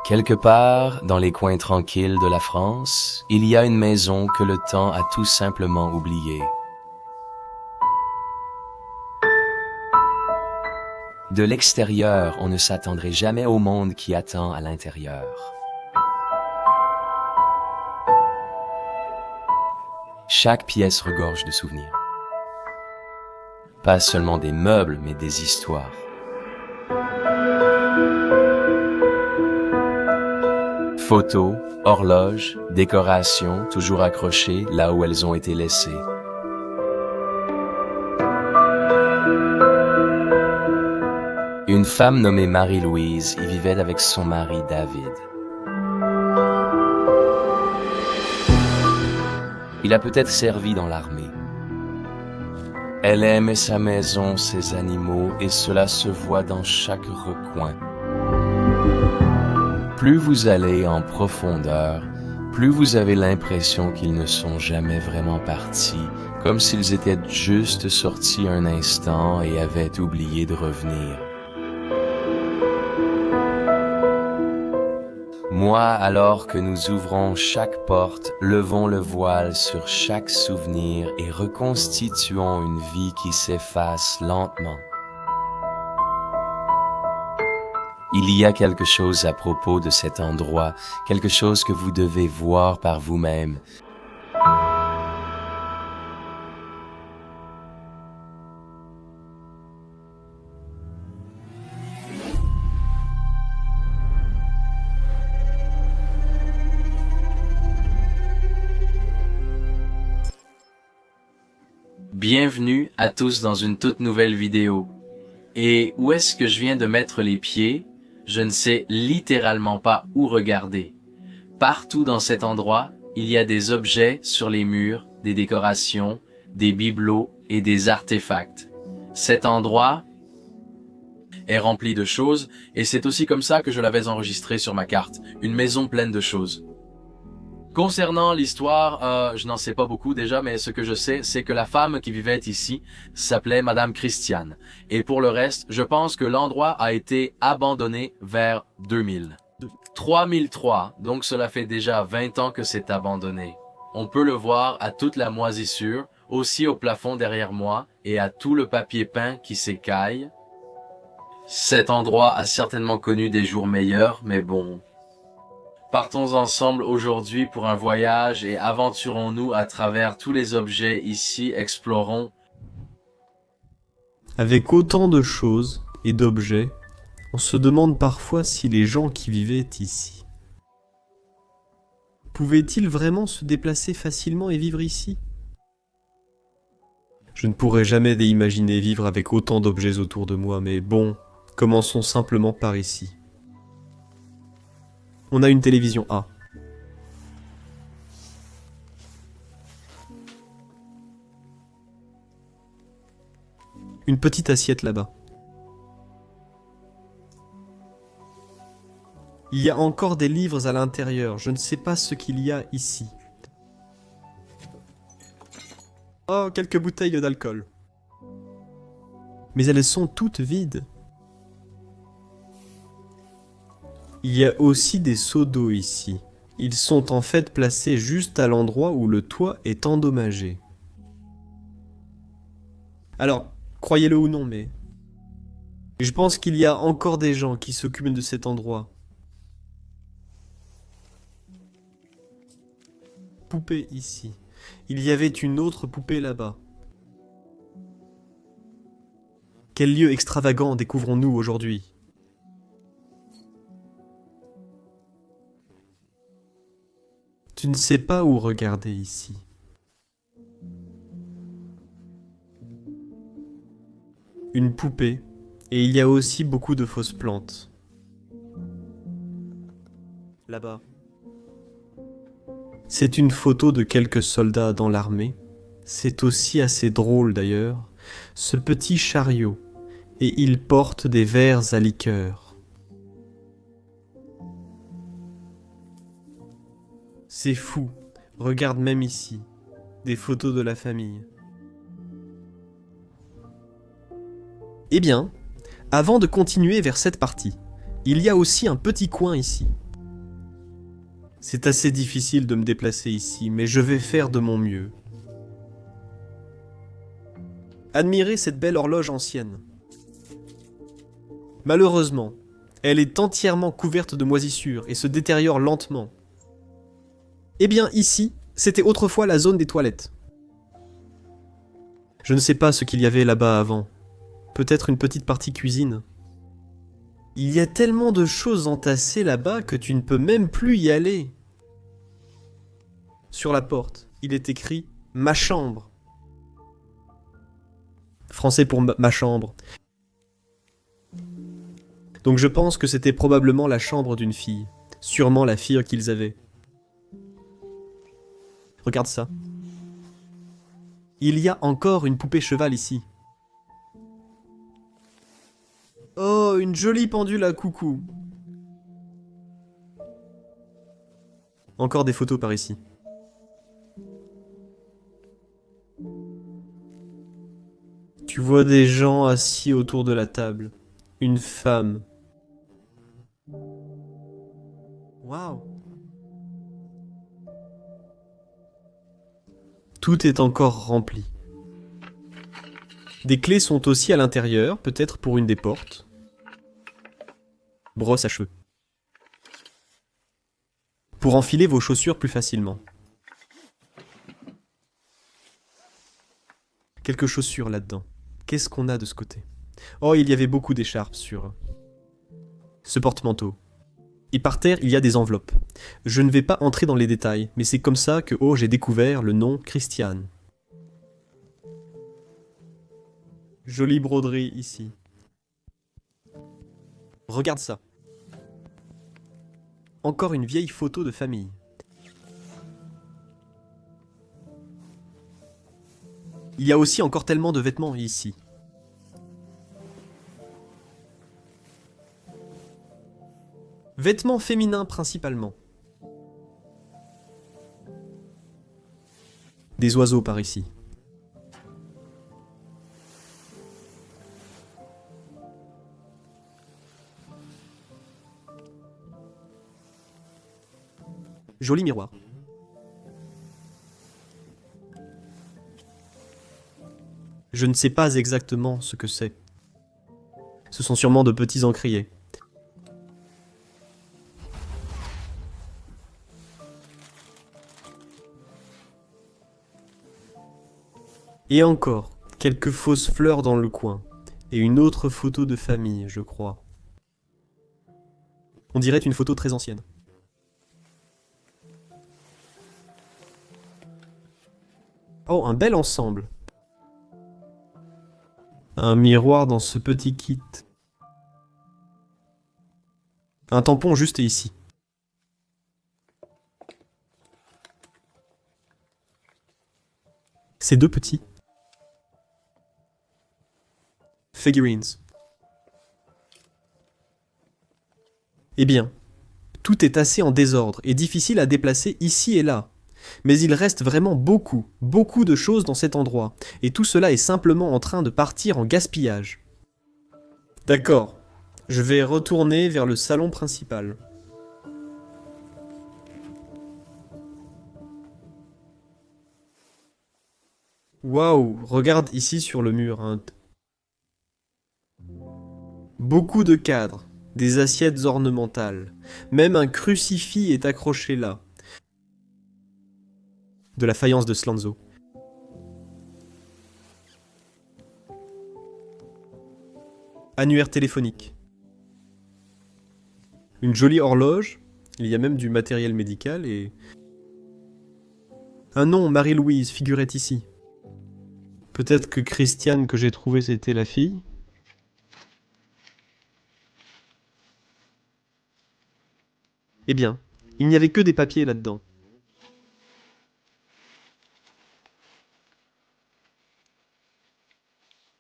Quelque part, dans les coins tranquilles de la France, il y a une maison que le temps a tout simplement oubliée. De l'extérieur, on ne s'attendrait jamais au monde qui attend à l'intérieur. Chaque pièce regorge de souvenirs. Pas seulement des meubles, mais des histoires. Photos, horloges, décorations, toujours accrochées là où elles ont été laissées. Une femme nommée Marie-Louise y vivait avec son mari David. Il a peut-être servi dans l'armée. Elle aimait sa maison, ses animaux, et cela se voit dans chaque recoin. Plus vous allez en profondeur, plus vous avez l'impression qu'ils ne sont jamais vraiment partis, comme s'ils étaient juste sortis un instant et avaient oublié de revenir. Moi, alors que nous ouvrons chaque porte, levons le voile sur chaque souvenir et reconstituons une vie qui s'efface lentement. Il y a quelque chose à propos de cet endroit, quelque chose que vous devez voir par vous-même. Bienvenue à tous dans une toute nouvelle vidéo. Et où est-ce que je viens de mettre les pieds? Je ne sais littéralement pas où regarder. Partout dans cet endroit, il y a des objets sur les murs, des décorations, des bibelots et des artefacts. Cet endroit est rempli de choses et c'est aussi comme ça que je l'avais enregistré sur ma carte. Une maison pleine de choses. Concernant l'histoire, je n'en sais pas beaucoup déjà, mais ce que je sais, c'est que la femme qui vivait ici s'appelait Madame Christiane. Et pour le reste, je pense que l'endroit a été abandonné vers 2000. 3003, donc cela fait déjà 20 ans que c'est abandonné. On peut le voir à toute la moisissure, aussi au plafond derrière moi, et à tout le papier peint qui s'écaille. Cet endroit a certainement connu des jours meilleurs, mais bon... Partons ensemble aujourd'hui pour un voyage et aventurons-nous à travers tous les objets ici, explorons. Avec autant de choses et d'objets, on se demande parfois si les gens qui vivaient ici pouvaient-ils vraiment se déplacer facilement et vivre ici? Je ne pourrais jamais imaginer vivre avec autant d'objets autour de moi, mais bon, commençons simplement par ici. On a une télévision A. Une petite assiette là-bas. Il y a encore des livres à l'intérieur. Je ne sais pas ce qu'il y a ici. Oh, quelques bouteilles d'alcool. Mais elles sont toutes vides. Il y a aussi des seaux d'eau ici. Ils sont en fait placés juste à l'endroit où le toit est endommagé. Alors, croyez-le ou non, mais... je pense qu'il y a encore des gens qui s'occupent de cet endroit. Poupée ici. Il y avait une autre poupée là-bas. Quel lieu extravagant découvrons-nous aujourd'hui ? Tu ne sais pas où regarder ici. Une poupée, et il y a aussi beaucoup de fausses plantes. Là-bas. C'est une photo de quelques soldats dans l'armée. C'est aussi assez drôle d'ailleurs. Ce petit chariot, et il porte des verres à liqueur. C'est fou, regarde même ici, des photos de la famille. Eh bien, avant de continuer vers cette partie, il y a aussi un petit coin ici. C'est assez difficile de me déplacer ici, mais je vais faire de mon mieux. Admirez cette belle horloge ancienne. Malheureusement, elle est entièrement couverte de moisissures et se détériore lentement. Eh bien ici, c'était autrefois la zone des toilettes. Je ne sais pas ce qu'il y avait là-bas avant. Peut-être une petite partie cuisine. Il y a tellement de choses entassées là-bas que tu ne peux même plus y aller. Sur la porte, il est écrit « Ma chambre ». Français pour ma chambre. Donc je pense que c'était probablement la chambre d'une fille. Sûrement la fille qu'ils avaient. Regarde ça. Il y a encore une poupée cheval ici. Oh, une jolie pendule à coucou. Encore des photos par ici. Tu vois des gens assis autour de la table. Une femme. Waouh. Tout est encore rempli. Des clés sont aussi à l'intérieur, peut-être pour une des portes. Brosse à cheveux. Pour enfiler vos chaussures plus facilement. Quelques chaussures là-dedans. Qu'est-ce qu'on a de ce côté? Oh, il y avait beaucoup d'écharpes sur ce porte-manteau. Et par terre, il y a des enveloppes. Je ne vais pas entrer dans les détails, mais c'est comme ça que j'ai découvert le nom Christiane. Jolie broderie ici. Regarde ça. Encore une vieille photo de famille. Il y a aussi encore tellement de vêtements ici. Vêtements féminins principalement. Des oiseaux par ici. Joli miroir. Je ne sais pas exactement ce que c'est. Ce sont sûrement de petits encriers. Et encore, quelques fausses fleurs dans le coin. Et une autre photo de famille, je crois. On dirait une photo très ancienne. Oh, un bel ensemble. Un miroir dans ce petit kit. Un tampon juste ici. Ces deux petits. Figurines. Eh bien, tout est assez en désordre et difficile à déplacer ici et là. Mais il reste vraiment beaucoup de choses dans cet endroit, et tout cela est simplement en train de partir en gaspillage. D'accord, je vais retourner vers le salon principal. Waouh, regarde ici sur le mur. Hein. Beaucoup de cadres, des assiettes ornementales, même un crucifix est accroché là. De la faïence de Slanzo. Annuaire téléphonique. Une jolie horloge, il y a même du matériel médical et... Un nom, Marie-Louise, figurait ici. Peut-être que Christiane que j'ai trouvée c'était la fille. Eh bien, il n'y avait que des papiers là-dedans.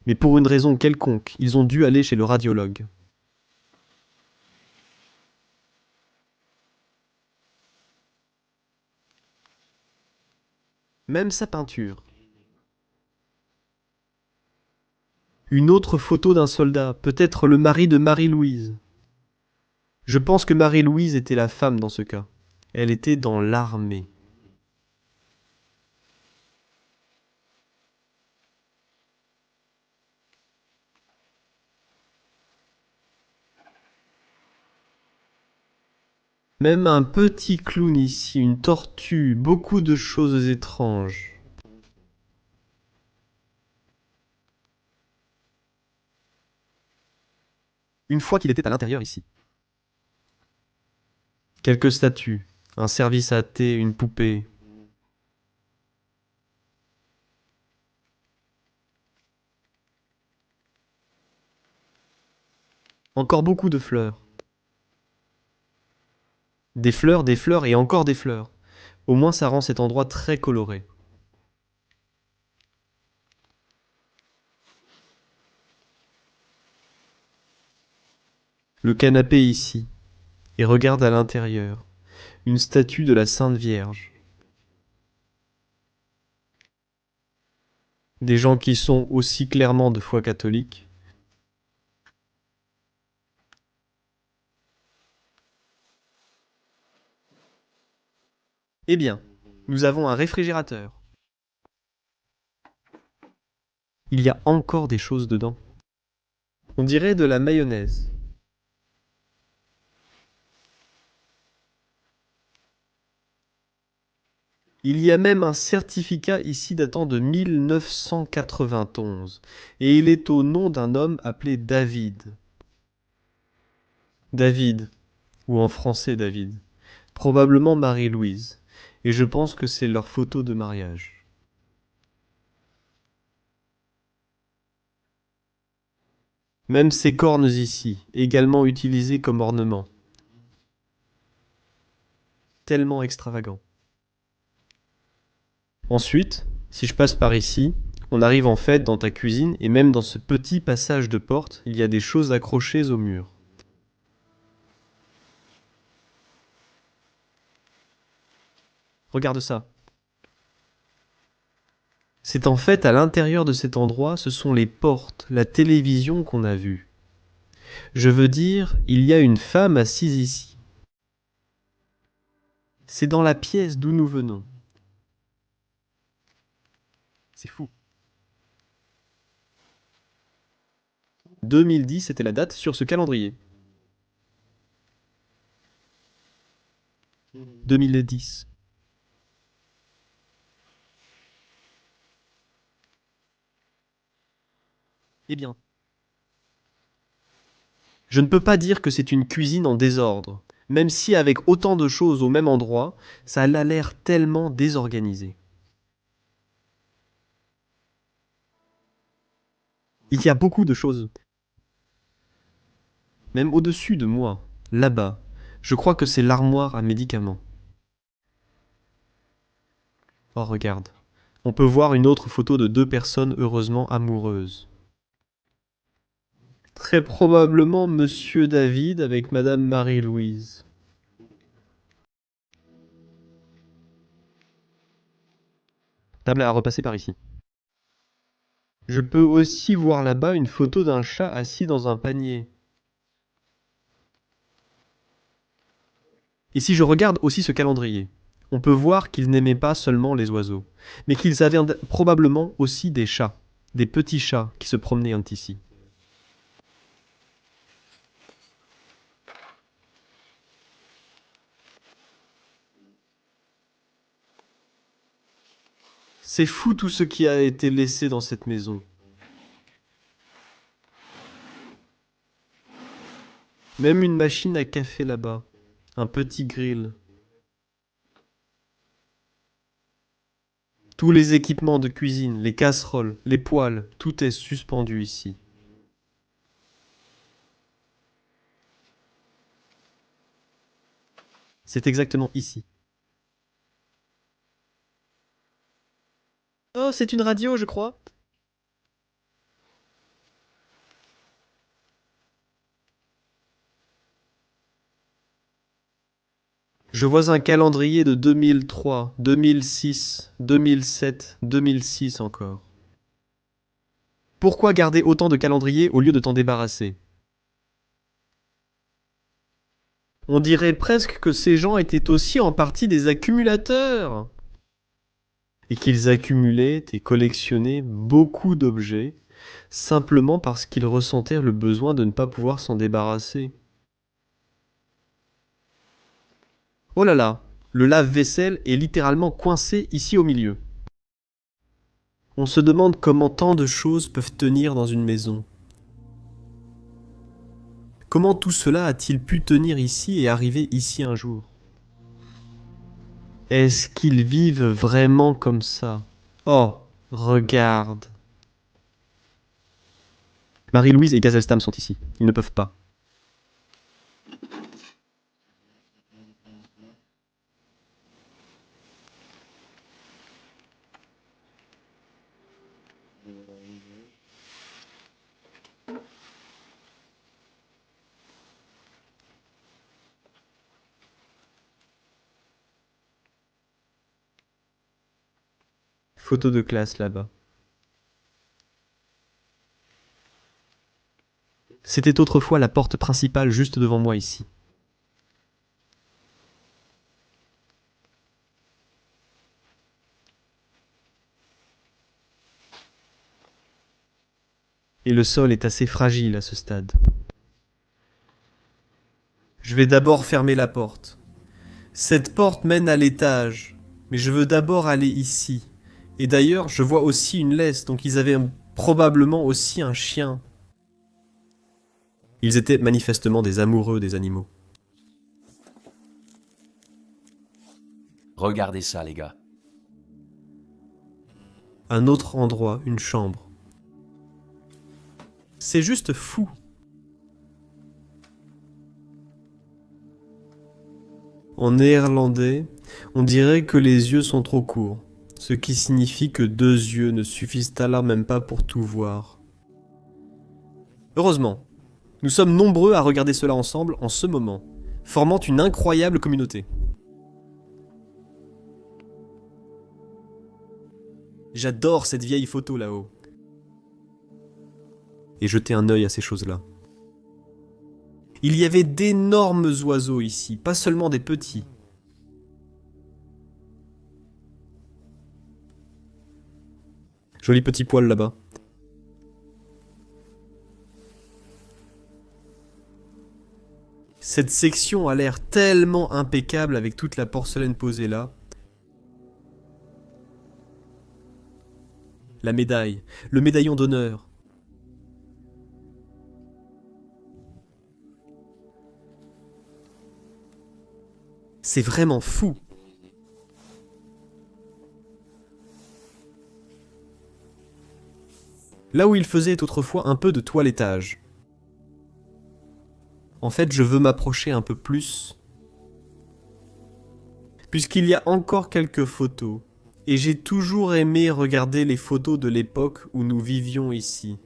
Mais pour une raison quelconque, ils ont dû aller chez le radiologue. Même sa peinture. Une autre photo d'un soldat, peut-être le mari de Marie-Louise. Je pense que Marie-Louise était la femme dans ce cas. Elle était dans l'armée. Même un petit clown ici, une tortue, beaucoup de choses étranges. Une fois qu'il était à l'intérieur ici. Quelques statues, un service à thé, une poupée. Encore beaucoup de fleurs. Des fleurs et encore des fleurs. Au moins ça rend cet endroit très coloré. Le canapé ici. Et regarde à l'intérieur. Une statue de la Sainte Vierge. Des gens qui sont aussi clairement de foi catholique. Eh bien, nous avons un réfrigérateur. Il y a encore des choses dedans. On dirait de la mayonnaise. Il y a même un certificat ici datant de 1991. Et il est au nom d'un homme appelé David. David, ou en français David. Probablement Marie-Louise. Et je pense que c'est leur photo de mariage. Même ces cornes ici, également utilisées comme ornement. Tellement extravagant. Ensuite, si je passe par ici, on arrive en fait dans ta cuisine et même dans ce petit passage de porte, il y a des choses accrochées au mur. Regarde ça. C'est en fait à l'intérieur de cet endroit, ce sont les portes, la télévision qu'on a vue. Je veux dire, il y a une femme assise ici. C'est dans la pièce d'où nous venons. C'est fou. 2010, c'était la date sur ce calendrier. 2010. Eh bien, je ne peux pas dire que c'est une cuisine en désordre, même si avec autant de choses au même endroit, ça a l'air tellement désorganisé. Il y a beaucoup de choses. Même au-dessus de moi, là-bas, je crois que c'est l'armoire à médicaments. Oh, regarde. On peut voir une autre photo de deux personnes heureusement amoureuses. Très probablement Monsieur David avec Madame Marie-Louise. Table à repasser par ici. Je peux aussi voir là-bas une photo d'un chat assis dans un panier. Et si je regarde aussi ce calendrier, on peut voir qu'ils n'aimaient pas seulement les oiseaux, mais qu'ils avaient probablement aussi des chats, des petits chats qui se promenaient ici. C'est fou tout ce qui a été laissé dans cette maison. Même une machine à café là-bas, un petit grill. Tous les équipements de cuisine, les casseroles, les poêles, tout est suspendu ici. C'est exactement ici. Oh, c'est une radio, je crois. Je vois un calendrier de 2003, 2006, 2007, 2006 encore. Pourquoi garder autant de calendriers au lieu de t'en débarrasser? On dirait presque que ces gens étaient aussi en partie des accumulateurs. Et qu'ils accumulaient et collectionnaient beaucoup d'objets, simplement parce qu'ils ressentaient le besoin de ne pas pouvoir s'en débarrasser. Oh là là, le lave-vaisselle est littéralement coincé ici au milieu. On se demande comment tant de choses peuvent tenir dans une maison. Comment tout cela a-t-il pu tenir ici et arriver ici un jour? Est-ce qu'ils vivent vraiment comme ça? Oh, regarde. Marie-Louise et Gazelstam sont ici. Ils ne peuvent pas. Photo de classe là-bas. C'était autrefois la porte principale juste devant moi ici. Et le sol est assez fragile à ce stade. Je vais d'abord fermer la porte. Cette porte mène à l'étage, mais je veux d'abord aller ici. Et d'ailleurs, je vois aussi une laisse, donc ils avaient probablement aussi un chien. Ils étaient manifestement des amoureux des animaux. Regardez ça, les gars. Un autre endroit, une chambre. C'est juste fou. En néerlandais, on dirait que les yeux sont trop courts, ce qui signifie que 2 yeux ne suffisent alors même pas pour tout voir. Heureusement, nous sommes nombreux à regarder cela ensemble en ce moment, formant une incroyable communauté. J'adore cette vieille photo là-haut. Et jeter un œil à ces choses-là. Il y avait d'énormes oiseaux ici, pas seulement des petits. Joli petit poil là-bas. Cette section a l'air tellement impeccable avec toute la porcelaine posée là. La médaille, le médaillon d'honneur. C'est vraiment fou. Là où il faisait autrefois un peu de toilettage. En fait, je veux m'approcher un peu plus. Puisqu'il y a encore quelques photos. Et j'ai toujours aimé regarder les photos de l'époque où nous vivions ici.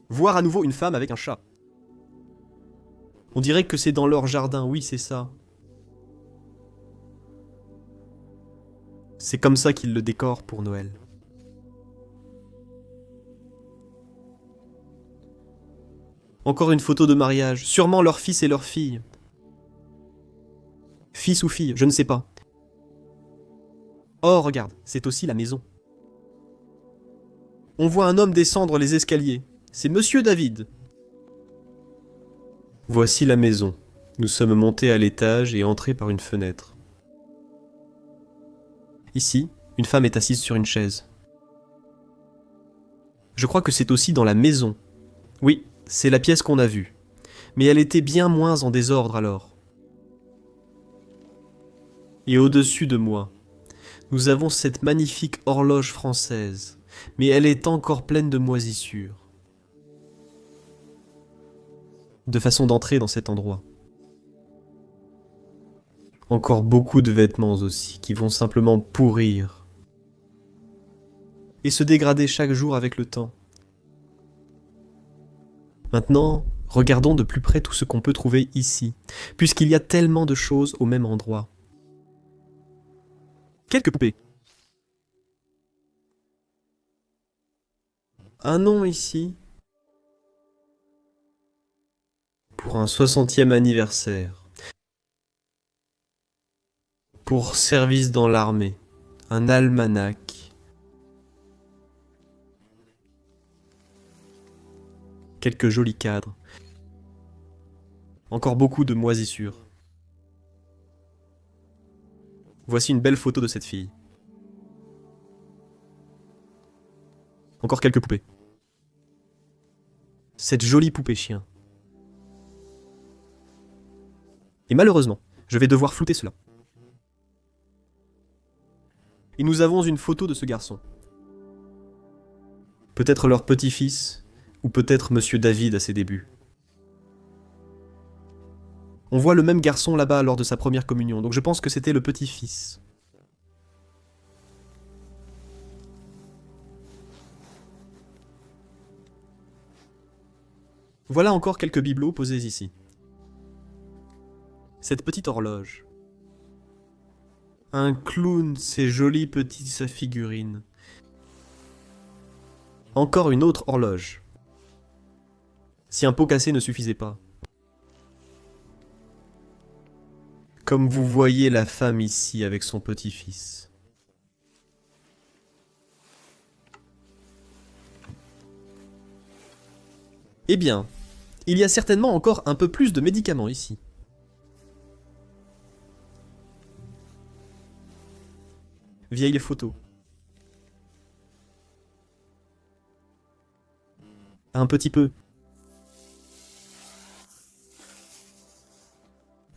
Voir à nouveau une femme avec un chat. On dirait que c'est dans leur jardin, oui c'est ça. C'est comme ça qu'ils le décorent pour Noël. Encore une photo de mariage, sûrement leur fils et leur fille. Fils ou fille, je ne sais pas. Oh regarde, c'est aussi la maison. On voit un homme descendre les escaliers. C'est Monsieur David. Voici la maison. Nous sommes montés à l'étage et entrés par une fenêtre. Ici, une femme est assise sur une chaise. Je crois que c'est aussi dans la maison. Oui, c'est la pièce qu'on a vue. Mais elle était bien moins en désordre alors. Et au-dessus de moi, nous avons cette magnifique horloge française, mais elle est encore pleine de moisissures. De façon d'entrer dans cet endroit. Encore beaucoup de vêtements aussi, qui vont simplement pourrir. Et se dégrader chaque jour avec le temps. Maintenant, regardons de plus près tout ce qu'on peut trouver ici, puisqu'il y a tellement de choses au même endroit. Quelques poupées. Un nom ici, pour un 60e anniversaire. Pour service dans l'armée. Un almanach. Quelques jolis cadres. Encore beaucoup de moisissures. Voici une belle photo de cette fille. Encore quelques poupées. Cette jolie poupée chien. Et malheureusement, je vais devoir flouter cela. Et nous avons une photo de ce garçon. Peut-être leur petit-fils, ou peut-être Monsieur David à ses débuts. On voit le même garçon là-bas lors de sa première communion, donc je pense que c'était le petit-fils. Voilà encore quelques bibelots posés ici. Cette petite horloge. Un clown, ces jolies petites figurines. Encore une autre horloge. Si un pot cassé ne suffisait pas. Comme vous voyez la femme ici avec son petit-fils. Eh bien, il y a certainement encore un peu plus de médicaments ici. Vieilles photos. Un petit peu.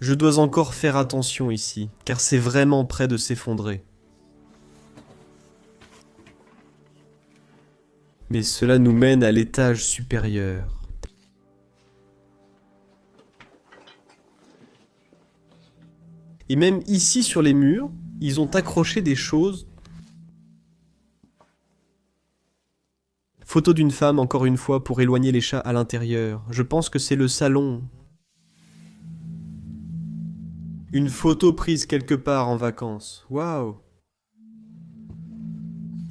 Je dois encore faire attention ici, car c'est vraiment près de s'effondrer. Mais cela nous mène à l'étage supérieur. Et même ici sur les murs, ils ont accroché des choses. Photo d'une femme, encore une fois, pour éloigner les chats à l'intérieur. Je pense que c'est le salon. Une photo prise quelque part en vacances. Waouh!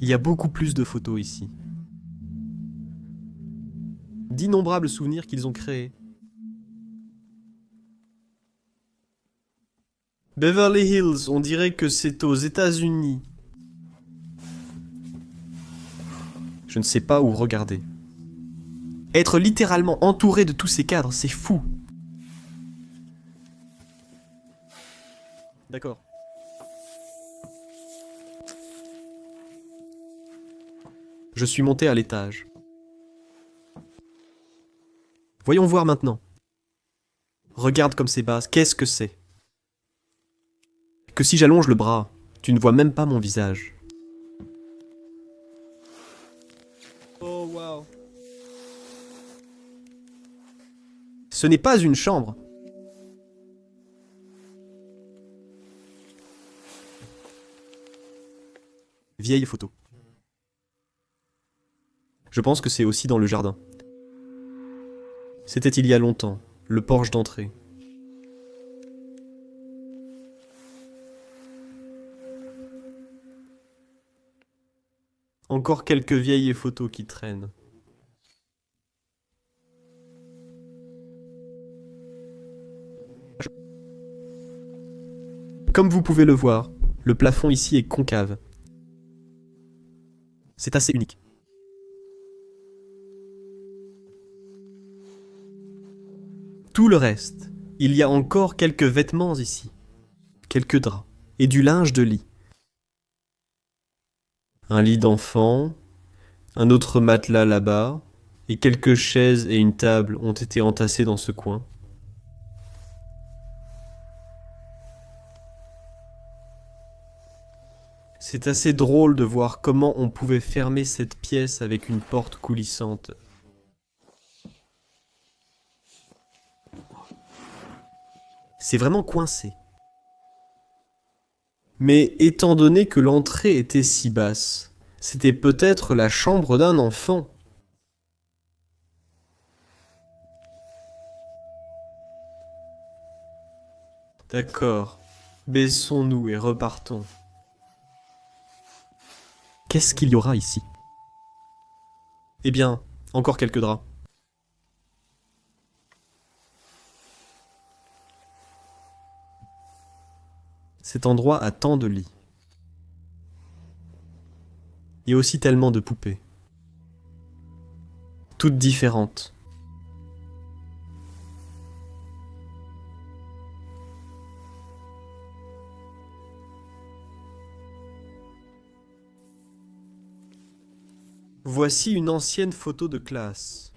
Il y a beaucoup plus de photos ici. D'innombrables souvenirs qu'ils ont créés. Beverly Hills, on dirait que c'est aux États-Unis. Je ne sais pas où regarder. Être littéralement entouré de tous ces cadres, c'est fou. D'accord. Je suis monté à l'étage. Voyons voir maintenant. Regarde comme c'est bas, qu'est-ce que c'est? Que si j'allonge le bras, tu ne vois même pas mon visage. Oh wow. Ce n'est pas une chambre. Vieille photo. Je pense que c'est aussi dans le jardin. C'était il y a longtemps, le porche d'entrée. Encore quelques vieilles photos qui traînent. Comme vous pouvez le voir, le plafond ici est concave. C'est assez unique. Tout le reste, il y a encore quelques vêtements ici, quelques draps et du linge de lit. Un lit d'enfant, un autre matelas là-bas, et quelques chaises et une table ont été entassés dans ce coin. C'est assez drôle de voir comment on pouvait fermer cette pièce avec une porte coulissante. C'est vraiment coincé. Mais étant donné que l'entrée était si basse, c'était peut-être la chambre d'un enfant. D'accord, baissons-nous et repartons. Qu'est-ce qu'il y aura ici? Eh bien, encore quelques draps. Cet endroit a tant de lits. Et aussi tellement de poupées. Toutes différentes. Voici une ancienne photo de classe.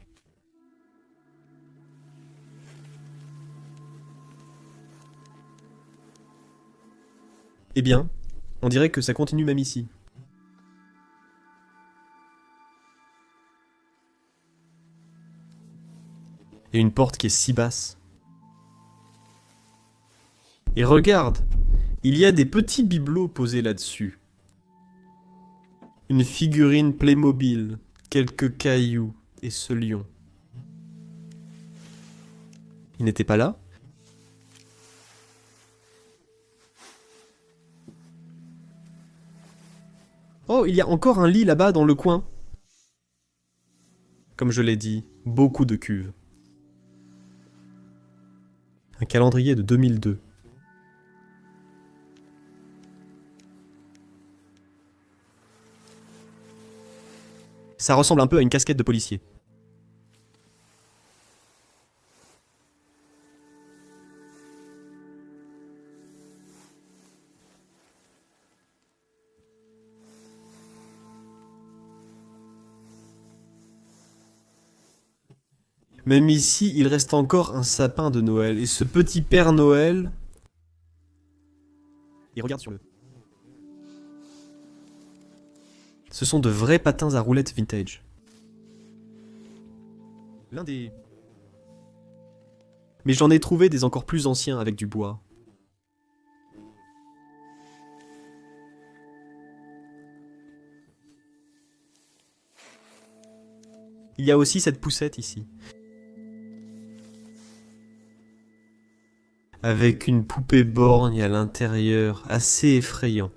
Eh bien, on dirait que ça continue même ici. Et une porte qui est si basse. Et regarde, il y a des petits bibelots posés là-dessus. Une figurine Playmobil, quelques cailloux et ce lion. Il n'était pas là? Oh, il y a encore un lit là-bas dans le coin. Comme je l'ai dit, beaucoup de cuves. Un calendrier de 2002. Ça ressemble un peu à une casquette de policier. Même ici, il reste encore un sapin de Noël. Et ce petit Père Noël... Et regarde sur le... Ce sont de vrais patins à roulettes vintage. L'un des... Mais j'en ai trouvé des encore plus anciens avec du bois. Il y a aussi cette poussette ici. Avec une poupée borgne à l'intérieur, assez effrayant.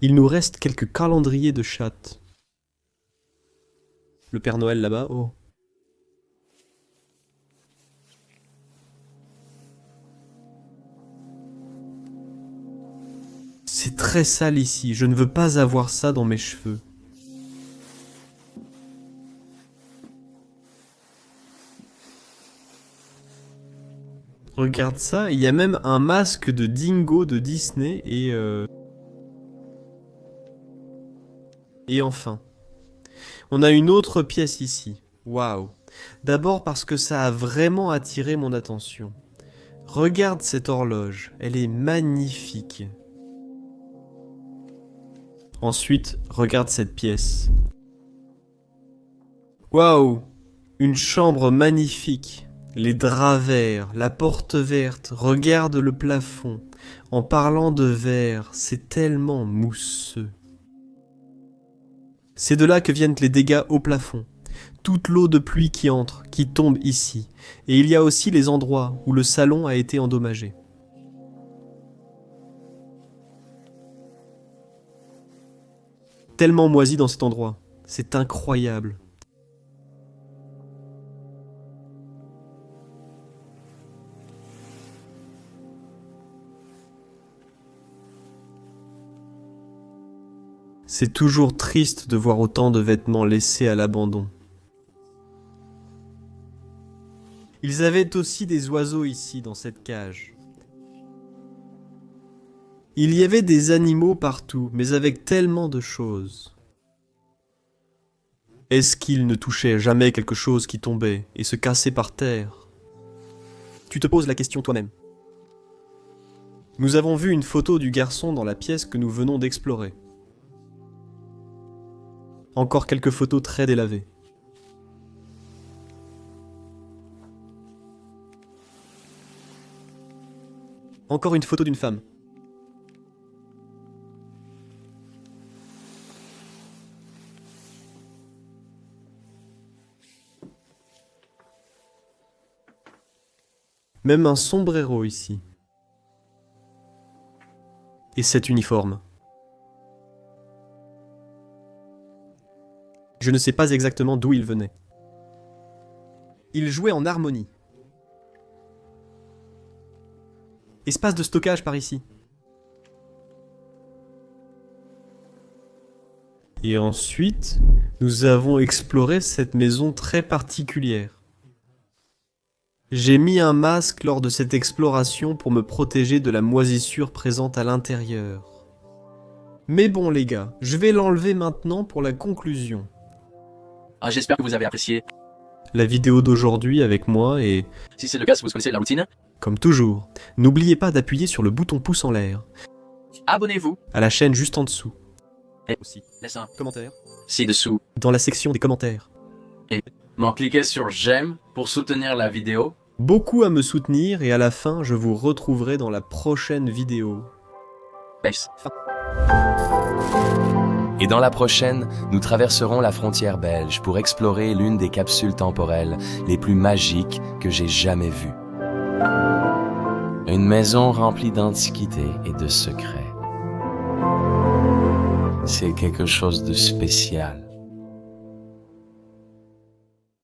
Il nous reste quelques calendriers de chatte. Le Père Noël là-bas, oh. C'est très sale ici, je ne veux pas avoir ça dans mes cheveux. Regarde ça, il y a même un masque de Dingo de Disney Et enfin, on a une autre pièce ici. Waouh. D'abord parce que ça a vraiment attiré mon attention. Regarde cette horloge, elle est magnifique. Ensuite, regarde cette pièce. Waouh. Une chambre magnifique. Les draps verts, la porte verte, regarde le plafond. En parlant de verre, c'est tellement mousseux. C'est de là que viennent les dégâts au plafond. Toute l'eau de pluie qui entre, qui tombe ici. Et il y a aussi les endroits où le salon a été endommagé. Tellement moisi dans cet endroit. C'est incroyable. C'est toujours triste de voir autant de vêtements laissés à l'abandon. Ils avaient aussi des oiseaux ici, dans cette cage. Il y avait des animaux partout, mais avec tellement de choses. Est-ce qu'ils ne touchaient jamais quelque chose qui tombait et se cassait par terre? Tu te poses la question toi-même. Nous avons vu une photo du garçon dans la pièce que nous venons d'explorer. Encore quelques photos très délavées. Encore une photo d'une femme. Même un sombrero ici. Et cet uniforme. Je ne sais pas exactement d'où il venait. Ils jouaient en harmonie. Espace de stockage par ici. Et ensuite, nous avons exploré cette maison très particulière. J'ai mis un masque lors de cette exploration pour me protéger de la moisissure présente à l'intérieur. Mais bon les gars, je vais l'enlever maintenant pour la conclusion. Ah, j'espère que vous avez apprécié. La vidéo d'aujourd'hui avec moi et, Si c'est le cas, si vous connaissez la routine, comme toujours, n'oubliez pas d'appuyer sur le bouton pouce en l'air, abonnez-vous. à la chaîne juste en dessous. Et Aussi, laissez un commentaire, ci-dessous. dans la section des commentaires. Cliquez sur j'aime pour soutenir la vidéo. Beaucoup à me soutenir et à la fin, je vous retrouverai dans la prochaine vidéo. Peace. Et dans la prochaine, nous traverserons la frontière belge pour explorer l'une des capsules temporelles les plus magiques que j'ai jamais vues. Une maison remplie d'antiquités et de secrets. C'est quelque chose de spécial.